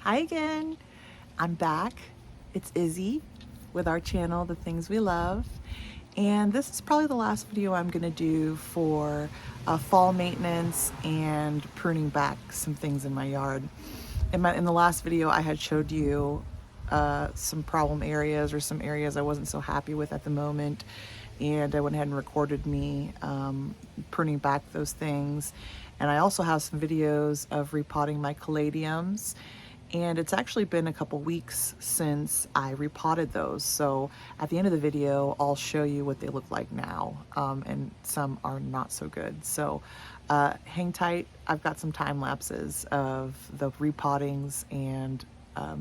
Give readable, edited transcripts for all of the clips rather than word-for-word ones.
Hi again. I'm back. It's Izzy with our channel, The Things We Love. And this is probably the last video I'm going to do for fall maintenance and pruning back some things in my yard. In the last video, I had showed you some problem areas or some areas I wasn't so happy with at the moment. And I went ahead and recorded me pruning back those things. And I also have some videos of repotting my caladiums. And it's actually been a couple weeks since I repotted those. So at the end of the video, I'll show you what they look like now. And some are not so good. So hang tight. I've got some time lapses of the repottings and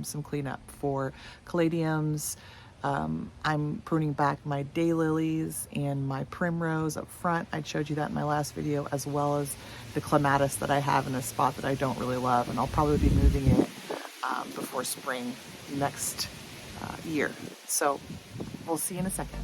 some cleanup for caladiums. I'm pruning back my daylilies and my primrose up front. I showed you that in my last video, as well as the clematis that I have in a spot that I don't really love, and I'll probably be moving it before spring next year. So we'll see you in a second.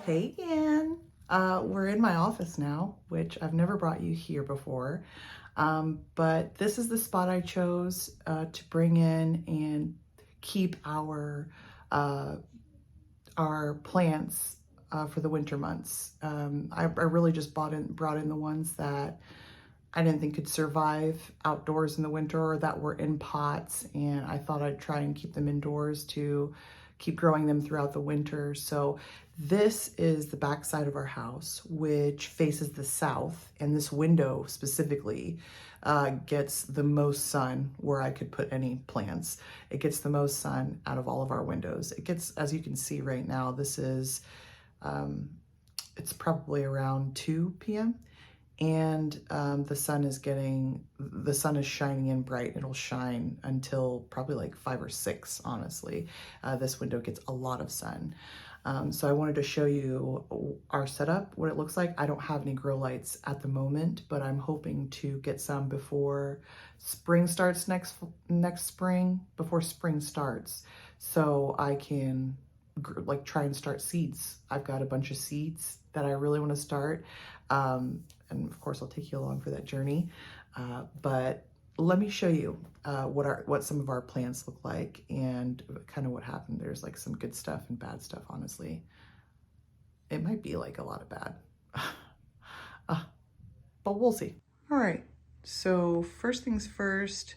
Hey, Ann. We're in my office now, which I've never brought you here before. But this is the spot I chose to bring in and keep our plants for the winter months. I really just brought in the ones that I didn't think could survive outdoors in the winter or that were in pots, and I thought I'd try and keep them indoors to keep growing them throughout the winter. So this is the back side of our house, which faces the south, and this window specifically gets the most sun where I could put any plants. It gets the most sun out of all of our windows. It gets, as you can see right now, this is, it's probably around 2 p.m. and the sun is shining in bright. It'll shine until probably like 5 or 6, honestly. This window gets a lot of sun. So I wanted to show you our setup, what it looks like. I don't have any grow lights at the moment, but I'm hoping to get some before spring starts next spring, before spring starts, so I can like try and start seeds. I've got a bunch of seeds that I really want to start. And of course I'll take you along for that journey. But let me show you what some of our plants look like and kind of what happened. There's like some good stuff and bad stuff, honestly. It might be like a lot of bad, but we'll see. All right, so first things first,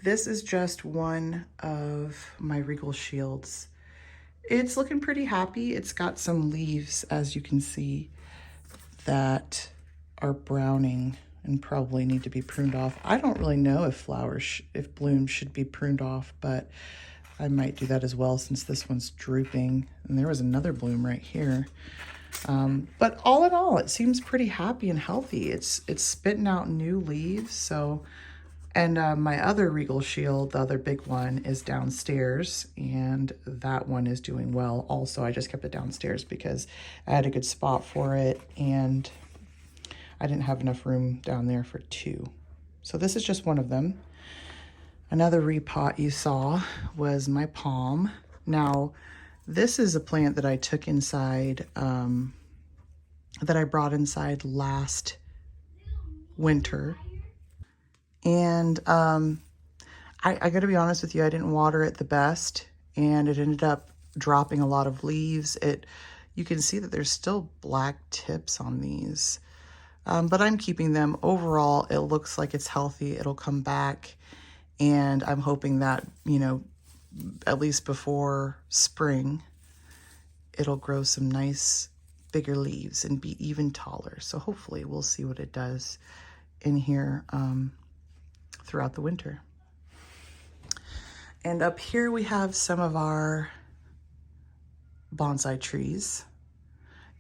this is just one of my Regal Shields. It's looking pretty happy. It's got some leaves, as you can see, that are browning and probably need to be pruned off. I don't really know if if blooms should be pruned off, but I might do that as well since this one's drooping. And there was another bloom right here. But all in all, it seems pretty happy and healthy. It's spitting out new leaves. So, and my other Regal Shield, the other big one, is downstairs, and that one is doing well. Also, I just kept it downstairs because I had a good spot for it, and I didn't have enough room down there for two. So this is just one of them. Another repot you saw was my palm. Now, this is a plant that I took inside, that I brought inside last winter. And I gotta be honest with you, I didn't water it the best, and it ended up dropping a lot of leaves. You can see that there's still black tips on these, but I'm keeping them. Overall, it looks like it's healthy. It'll come back, and I'm hoping that, you know, at least before spring, it'll grow some nice bigger leaves and be even taller. So hopefully we'll see what it does in here throughout the winter. And up here we have some of our bonsai trees.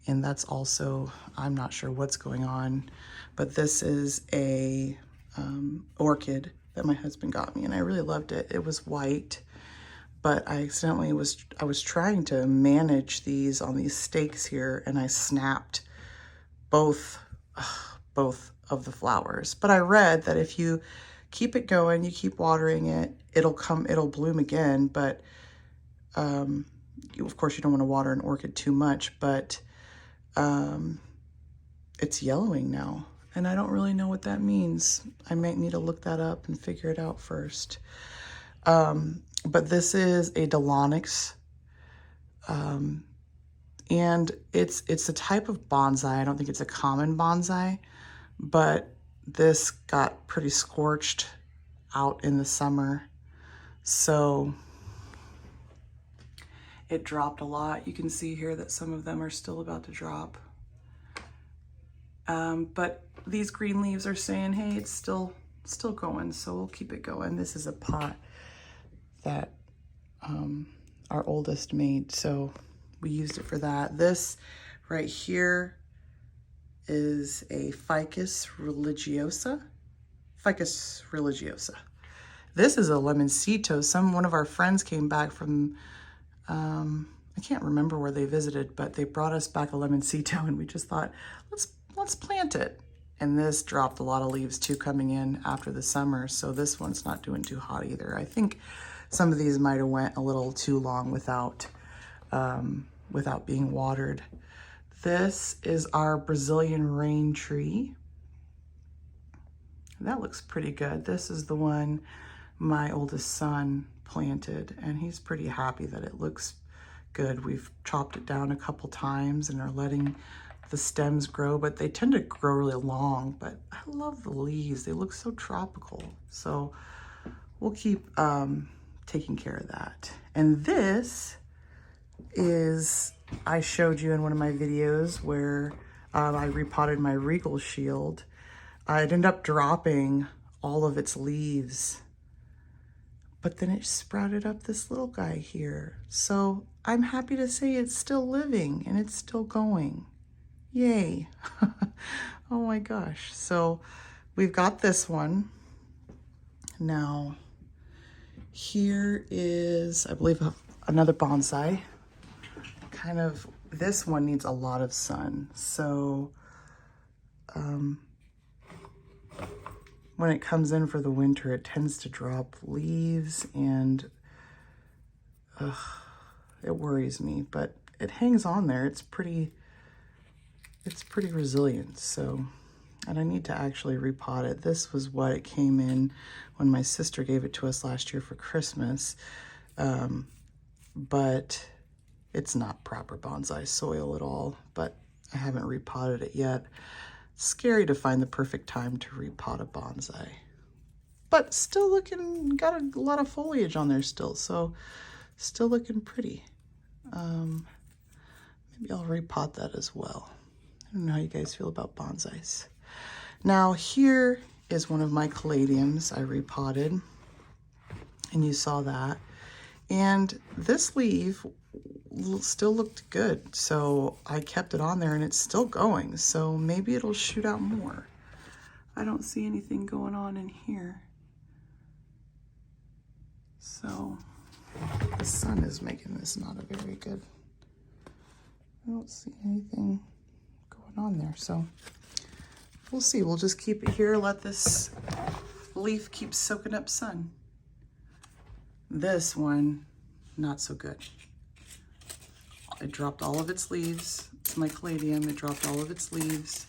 And that's also, I'm not sure what's going on, but this is a orchid that my husband got me, and I really loved it. It was white, but I accidentally I was trying to manage these on these stakes here, and I snapped both of the flowers. But I read that if you keep it going, you keep watering it, it'll bloom again. But of course you don't want to water an orchid too much, but it's yellowing now, and I don't really know what that means. I might need to look that up and figure it out first. But this is a Delonix, and it's a type of bonsai. I don't think it's a common bonsai, but this got pretty scorched out in the summer, so it dropped a lot. You can see here that some of them are still about to drop. But these green leaves are saying, hey, it's still going, so we'll keep it going. This is a pot that our oldest made, so we used it for that. This right here is a Ficus religiosa. This is a Lemoncito. One of our friends came back from, I can't remember where they visited, but they brought us back a Lemoncito, and we just thought, let's plant it. And this dropped a lot of leaves too coming in after the summer, so this one's not doing too hot either. I think some of these might have went a little too long without being watered. This is our Brazilian rain tree. That looks pretty good. This is the one my oldest son planted, and he's pretty happy that it looks good. We've chopped it down a couple times and are letting the stems grow, but they tend to grow really long. But I love the leaves. They look so tropical. So we'll keep taking care of that. And this is, I showed you in one of my videos where I repotted my Regal Shield. It ended up dropping all of its leaves, but then it sprouted up this little guy here. So I'm happy to say it's still living and it's still going. Yay. Oh my gosh. So we've got this one. Now here is, I believe, another bonsai. This one needs a lot of sun. So when it comes in for the winter, it tends to drop leaves, and it worries me, but it hangs on there. It's pretty resilient. So, and I need to actually repot it. This was what it came in when my sister gave it to us last year for Christmas. But it's not proper bonsai soil at all, but I haven't repotted it yet. It's scary to find the perfect time to repot a bonsai, but still got a lot of foliage on there still, so still looking pretty. Maybe I'll repot that as well. I don't know how you guys feel about bonsais. Now here is one of my caladiums I repotted, and you saw that. And this leaf still looked good, so I kept it on there and it's still going, so maybe it'll shoot out more. I don't see anything going on in here. So the sun is making this not a very good, I don't see anything going on there, so we'll see. We'll just keep it here, let this leaf keep soaking up sun. This one, not so good. It dropped all of its leaves. It's my caladium, it dropped all of its leaves.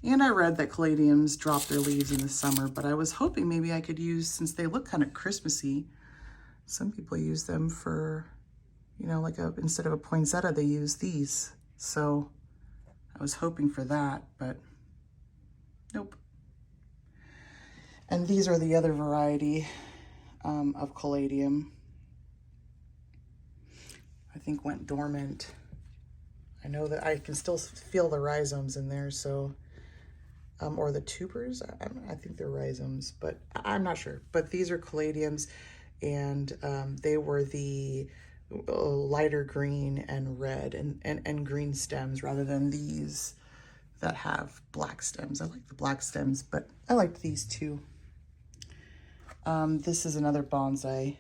And I read that caladiums drop their leaves in the summer, but I was hoping maybe I could use, since they look kind of Christmassy, some people use them for, you know, like instead of a poinsettia, they use these. So I was hoping for that, but nope. And these are the other variety of caladium. I think went dormant. I know that I can still feel the rhizomes in there, so, or the tubers, I think they're rhizomes, but I'm not sure. But these are caladiums, and they were the lighter green and red and green stems rather than these that have black stems. I like the black stems, but I liked these too. This is another bonsai,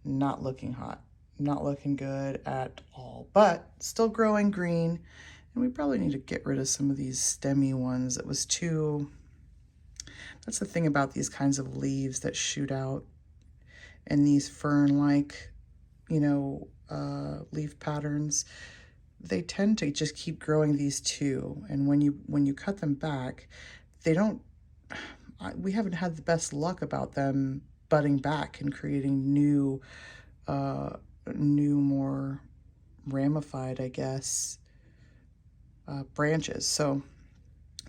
not looking hot, not looking good at all, but still growing green. And we probably need to get rid of some of these stemmy ones. It was too, that's the thing about these kinds of leaves that shoot out and these fern-like, you know, leaf patterns. They tend to just keep growing these too. And when you cut them back, they don't, we haven't had the best luck about them budding back and creating new, more ramified, I guess, branches. So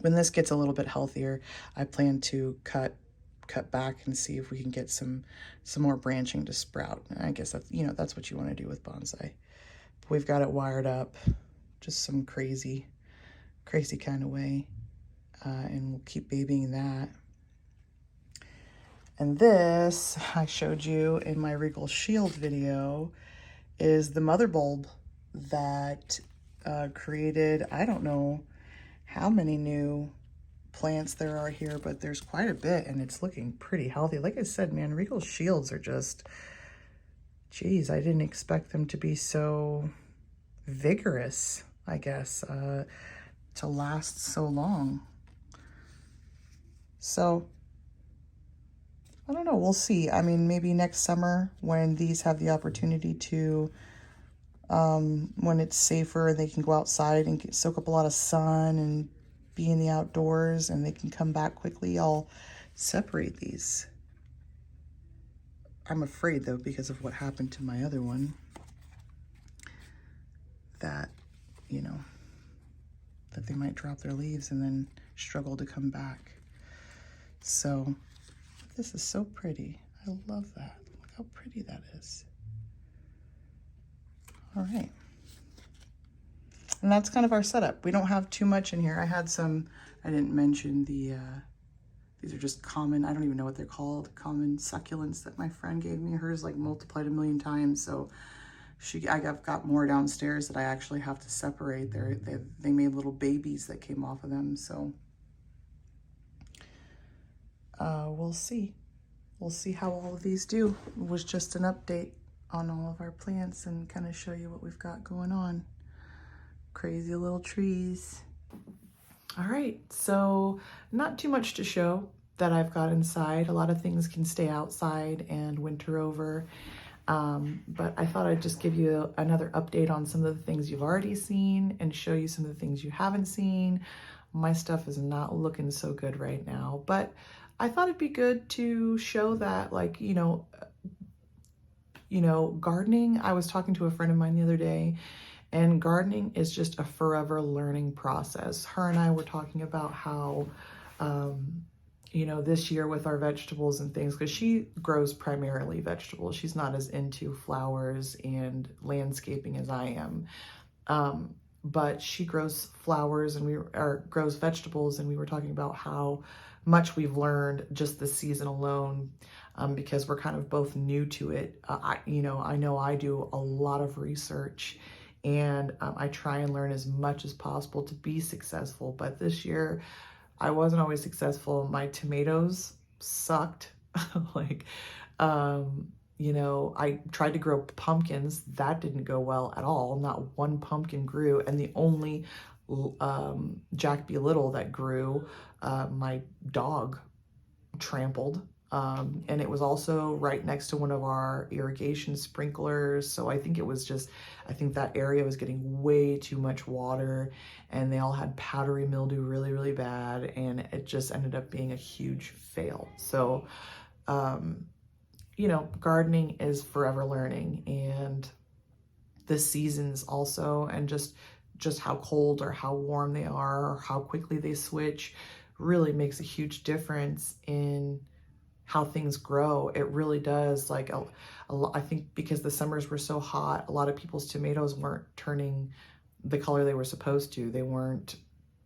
when this gets a little bit healthier, I plan to cut back and see if we can get some more branching to sprout. And I guess that's, you know, that's what you want to do with bonsai. But we've got it wired up, just some crazy kind of way, and we'll keep babying that. And this, I showed you in my Regal Shield video, is the mother bulb that created, I don't know how many new plants there are here, but there's quite a bit, and it's looking pretty healthy. Like I said, man, Regal Shields are just, geez, I didn't expect them to be so vigorous, I guess, to last so long. So I don't know, we'll see. I mean, maybe next summer when these have the opportunity to, when it's safer and they can go outside and soak up a lot of sun and be in the outdoors and they can come back quickly, I'll separate these. I'm afraid though, because of what happened to my other one, that, you know, that they might drop their leaves and then struggle to come back. So this is so pretty. I love that. Look how pretty that is. All right. And that's kind of our setup. We don't have too much in here. I had some, I didn't mention the, these are just common, I don't even know what they're called, common succulents that my friend gave me. Hers like multiplied a million times. So I've got more downstairs that I actually have to separate. They made little babies that came off of them. So we'll see. We'll see how all of these do. It was just an update on all of our plants and kind of show you what we've got going on. Crazy little trees. All right, so not too much to show that I've got inside. A lot of things can stay outside and winter over. But I thought I'd just give you another update on some of the things you've already seen and show you some of the things you haven't seen. My stuff is not looking so good right now, but I thought it'd be good to show that, like, you know, gardening. I was talking to a friend of mine the other day, and gardening is just a forever learning process. Her and I were talking about how you know, this year with our vegetables and things, because she grows primarily vegetables. She's not as into flowers and landscaping as I am. But she grows flowers and grows vegetables, and we were talking about how much we've learned just this season alone, because we're kind of both new to it. I know I do a lot of research, and I try and learn as much as possible to be successful. But this year, I wasn't always successful. My tomatoes sucked. like, you know, I tried to grow pumpkins. That didn't go well at all. Not one pumpkin grew. And the only Jack Be Little that grew, my dog trampled. And it was also right next to one of our irrigation sprinklers. So I think it was just, I think that area was getting way too much water, and they all had powdery mildew really, really bad. And it just ended up being a huge fail. So, you know, gardening is forever learning, and the seasons also, and just how cold or how warm they are or how quickly they switch really makes a huge difference in how things grow. It really does. Like I think because the summers were so hot, a lot of people's tomatoes weren't turning the color they were supposed to. They weren't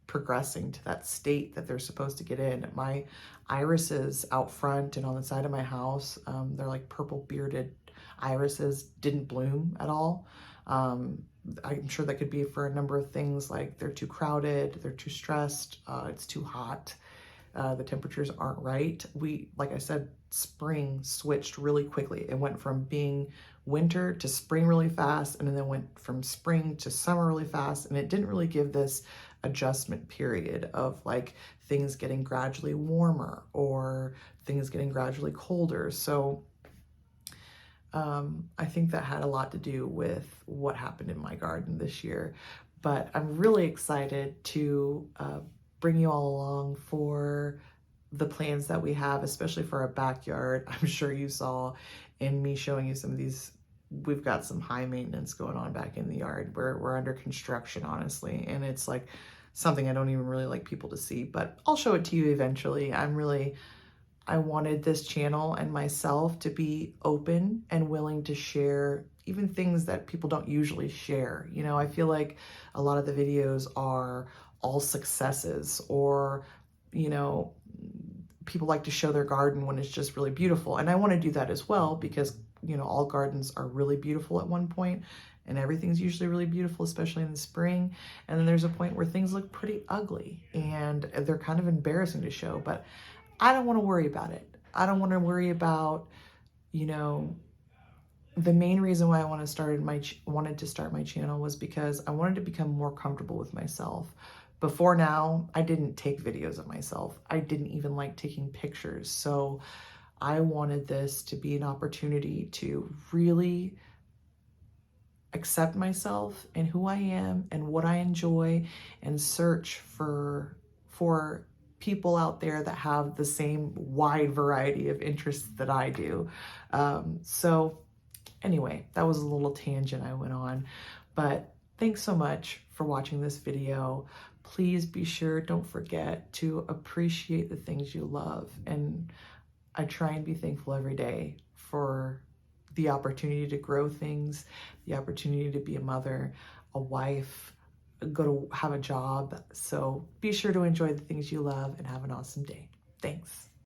progressing to that state that they're supposed to get in. My irises out front and on the side of my house, they're like purple bearded irises, didn't bloom at all. I'm sure that could be for a number of things, like they're too crowded, they're too stressed, it's too hot. The temperatures aren't right. Like I said, spring switched really quickly. It went from being winter to spring really fast, and then went from spring to summer really fast. And it didn't really give this adjustment period of like things getting gradually warmer or things getting gradually colder. So I think that had a lot to do with what happened in my garden this year. But I'm really excited to bring you all along for the plans that we have, especially for our backyard. I'm sure you saw in me showing you some of these, we've got some high maintenance going on back in the yard. We're under construction, honestly, and it's like something I don't even really like people to see, but I'll show it to you eventually. I wanted this channel and myself to be open and willing to share even things that people don't usually share. You know, I feel like a lot of the videos are all successes, or, you know, people like to show their garden when it's just really beautiful. And I want to do that as well, because, you know, all gardens are really beautiful at one point, and everything's usually really beautiful, especially in the spring. And then there's a point where things look pretty ugly and they're kind of embarrassing to show, but I don't want to worry about it. I don't want to worry about, you know, the main reason why I wanted to start my channel was because I wanted to become more comfortable with myself. Before now, I didn't take videos of myself. I didn't even like taking pictures. So I wanted this to be an opportunity to really accept myself and who I am and what I enjoy, and search for people out there that have the same wide variety of interests that I do. So anyway, that was a little tangent I went on, but thanks so much for watching this video. Please be sure, don't forget to appreciate the things you love. And I try and be thankful every day for the opportunity to grow things, the opportunity to be a mother, a wife, go to have a job. So be sure to enjoy the things you love and have an awesome day. Thanks.